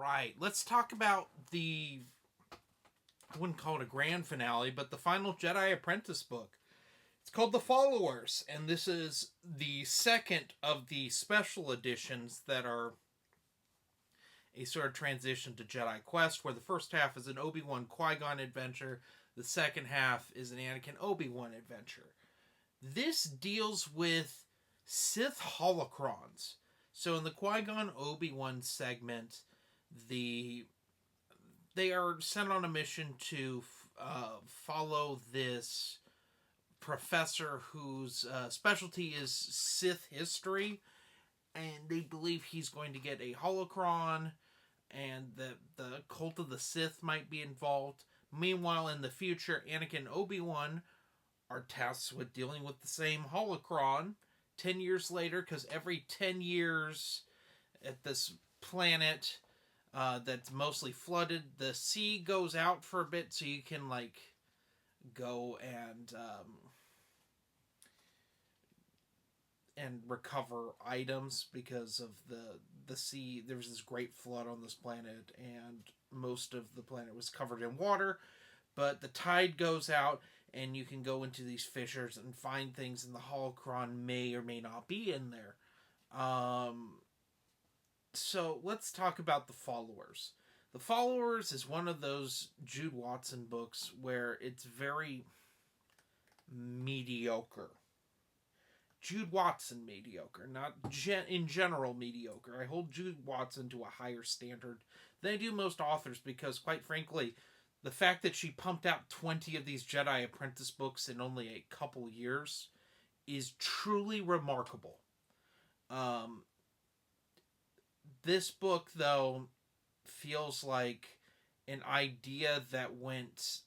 right, let's talk about I wouldn't call it a grand finale, but the final Jedi Apprentice book. It's called The Followers, and this is the second of the special editions that are a sort of transition to Jedi Quest, where the first half is an Obi-Wan Qui-Gon adventure, the second half is an Anakin Obi-Wan adventure. This deals with Sith holocrons. So in the Qui-Gon Obi-Wan segment, they are sent on a mission to follow this professor whose specialty is Sith history, and they believe he's going to get a holocron, and the cult of the Sith might be involved. Meanwhile, in the future, Anakin and Obi-Wan are tasked with dealing with the same holocron 10 years later, because every 10 years at this planet that's mostly flooded, the sea goes out for a bit, so you can, like, go and recover items because of the sea. There was this great flood on this planet, and most of the planet was covered in water, but the tide goes out, and you can go into these fissures and find things, and the holocron may or may not be in there. So let's talk about The Followers. The Followers is one of those Jude Watson books where it's very mediocre. Jude Watson mediocre, not in general mediocre. I hold Jude Watson to a higher standard than I do most authors, because, quite frankly, the fact that she pumped out 20 of these Jedi Apprentice books in only a couple years is truly remarkable. This book, though, feels like an idea that went,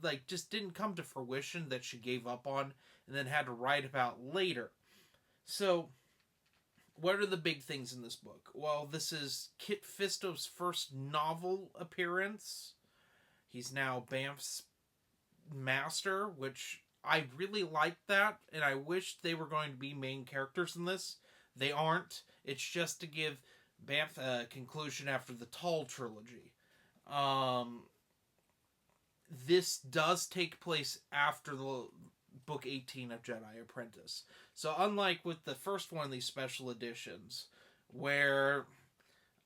like, just didn't come to fruition, that she gave up on and then had to write about later. So, what are the big things in this book? Well, this is Kit Fisto's first novel appearance. He's now Banff's master, which I really like that, and I wish they were going to be main characters in this. They aren't. It's just to give Banff a conclusion after the Tall trilogy. This does take place after the book 18 of Jedi Apprentice. So unlike with the first one of these special editions, where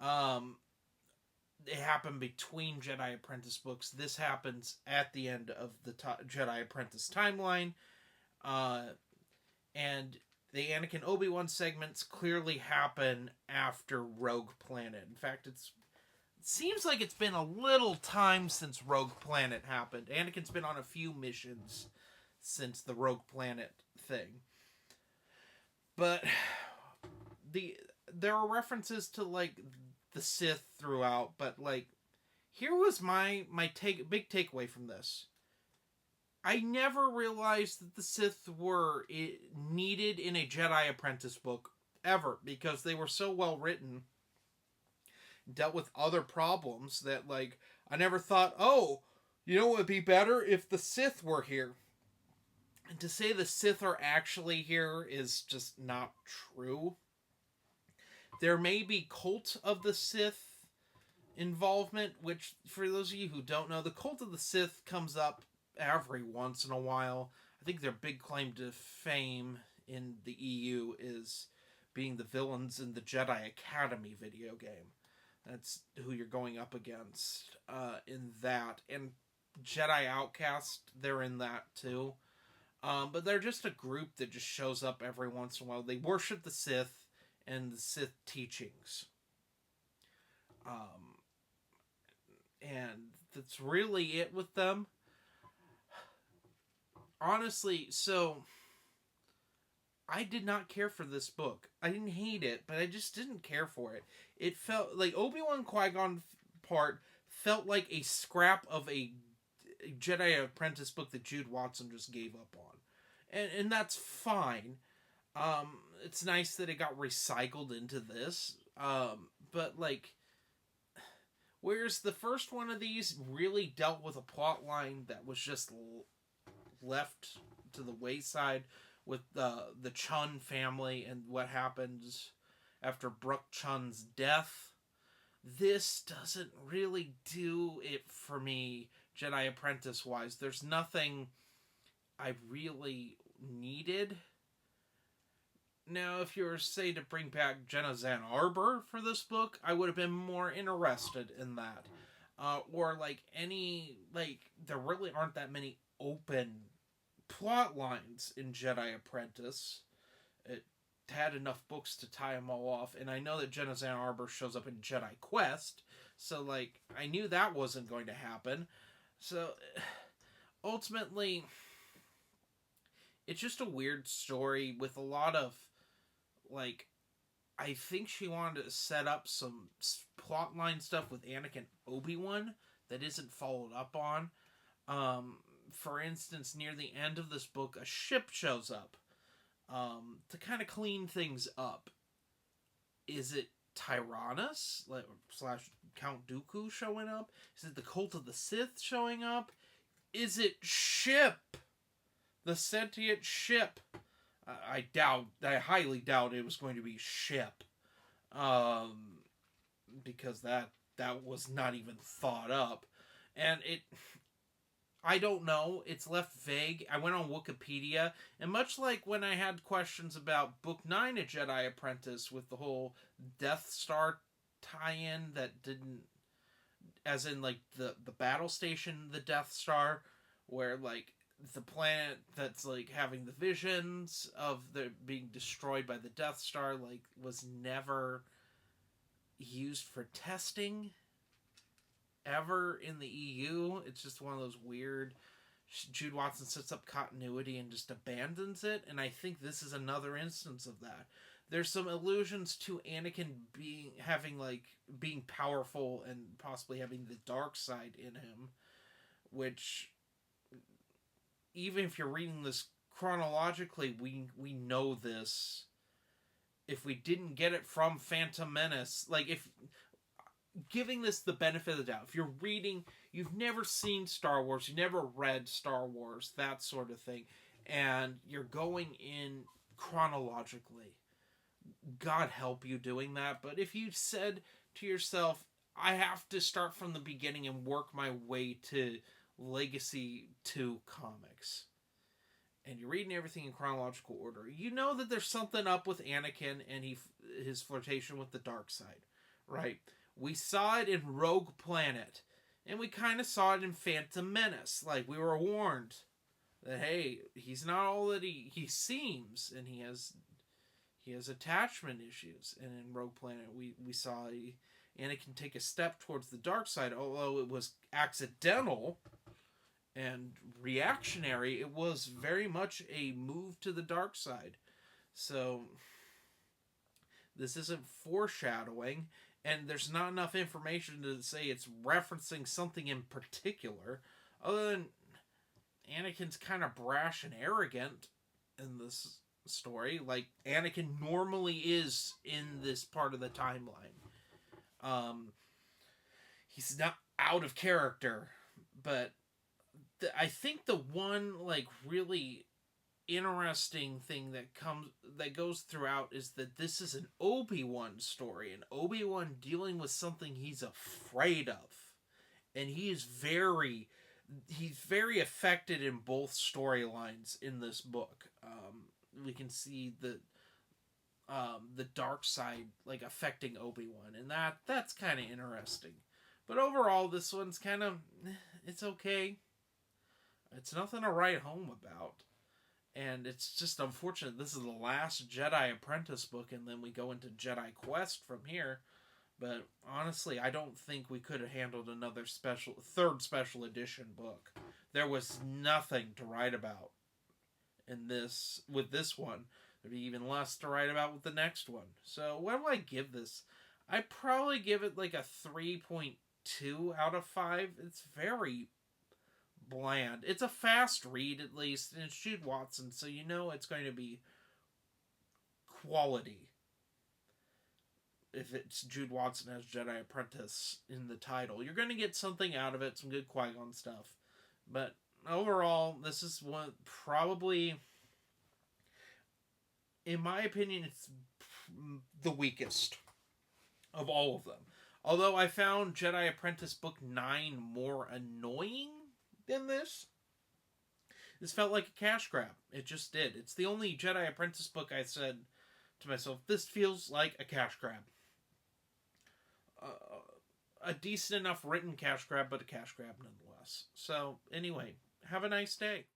it happened between Jedi Apprentice books, this happens at the end of the Jedi Apprentice timeline. And the Anakin Obi-Wan segments clearly happen after Rogue Planet. In fact, it seems like it's been a little time since Rogue Planet happened. Anakin's been on a few missions since the Rogue Planet thing. But there are references to, like, the Sith throughout, but, like, here was my big takeaway from this. I never realized that the Sith were needed in a Jedi Apprentice book ever, because they were so well written, dealt with other problems, that, like, I never thought, oh, you know what would be better if the Sith were here. And to say the Sith are actually here is just not true. There may be Cult of the Sith involvement, which, for those of you who don't know, the Cult of the Sith comes up every once in a while. I think their big claim to fame in the EU is being the villains in the Jedi Academy video game. That's who you're going up against in that. And Jedi Outcast, they're in that too. But they're just a group that just shows up every once in a while. They worship the Sith and the Sith teachings. And that's really it with them. Honestly, so I did not care for this book. I didn't hate it, but I just didn't care for it. It felt like Obi-Wan Qui-Gon part felt like a scrap of a Jedi Apprentice book that Jude Watson just gave up on. And that's fine. It's nice that it got recycled into this. But, like, whereas the first one of these really dealt with a plot line that was just left to the wayside, with the Chun family and what happens after Brooke Chun's death. this doesn't really do it for me, Jedi Apprentice wise. There's nothing I really needed. Now, if you were, say, to bring back Jenna Zan Arbor for this book, I would have been more interested in that. Or, like, there really aren't that many open plot lines in Jedi Apprentice. It had enough books to tie them all off, and I know that Jenna Zan Arbor shows up in Jedi Quest, so, like, I knew that wasn't going to happen. So, ultimately, it's just a weird story with a lot of, like, I think she wanted to set up some plotline stuff with Anakin Obi-Wan that isn't followed up on. For instance, near the end of this book, a ship shows up to kind of clean things up. Is it Tyrannus slash Count Dooku showing up? Is it the Cult of the Sith showing up? Is it Ship? The sentient ship? I highly doubt it was going to be Ship. Because that was not even thought up. And I don't know. It's left vague. I went on Wikipedia, and much like when I had questions about Book 9 of Jedi Apprentice with the whole Death Star tie-in that didn't, as in, like, the battle station, the Death Star, where, like, the planet that's, like, having the visions of the being destroyed by the Death Star, like, was never used for testing ever in the EU. It's just one of those weird, Jude Watson sets up continuity and just abandons it, and I think this is another instance of that. There's some allusions to Anakin being powerful and possibly having the dark side in him, which, even if you're reading this chronologically, we know this. If we didn't get it from Phantom Menace, like, if giving this the benefit of the doubt, if you're reading, you've never seen Star Wars, you've never read Star Wars, that sort of thing, and you're going in chronologically, God help you doing that. But if you said to yourself, I have to start from the beginning and work my way to Legacy 2 comics, and you're reading everything in chronological order, you know that there's something up with Anakin and his flirtation with the dark side, right? We saw it in Rogue Planet, and we kind of saw it in Phantom Menace. Like, we were warned that, hey, he's not all that he seems, and he has attachment issues. And in Rogue Planet, we saw Anakin take a step towards the dark side, although it was accidental and reactionary. It was very much a move to the dark side. So this isn't foreshadowing, and there's not enough information to say it's referencing something in particular, other than Anakin's kind of brash and arrogant in this story, like Anakin normally is in this part of the timeline. He's not out of character, but I think the one, like, really interesting thing that goes throughout is that this is an Obi-Wan story, and Obi-Wan dealing with something he's afraid of, and he's very affected in both storylines in this book. We can see the dark side, like, affecting Obi-Wan, and that's kind of interesting. But overall, this one's kind of, it's okay. It's nothing to write home about. And it's just unfortunate this is the last Jedi Apprentice book, and then we go into Jedi Quest from here. But honestly, I don't think we could have handled another third special edition book. There was nothing to write about with this one. There'd be even less to write about with the next one. So what do I give this? I'd probably give it like a 3.2 out of 5. It's very bland. It's a fast read, at least, and it's Jude Watson, so you know it's going to be quality. If it's Jude Watson as Jedi Apprentice in the title, you're going to get something out of it, some good Qui-Gon stuff. But overall, this is one, probably, in my opinion, it's the weakest of all of them. Although I found Jedi Apprentice Book 9 more annoying than this. This felt like a cash grab. It just did. It's the only Jedi Apprentice book I said to myself, this feels like a cash grab. A decent enough written cash grab, but a cash grab nonetheless. So, anyway, have a nice day.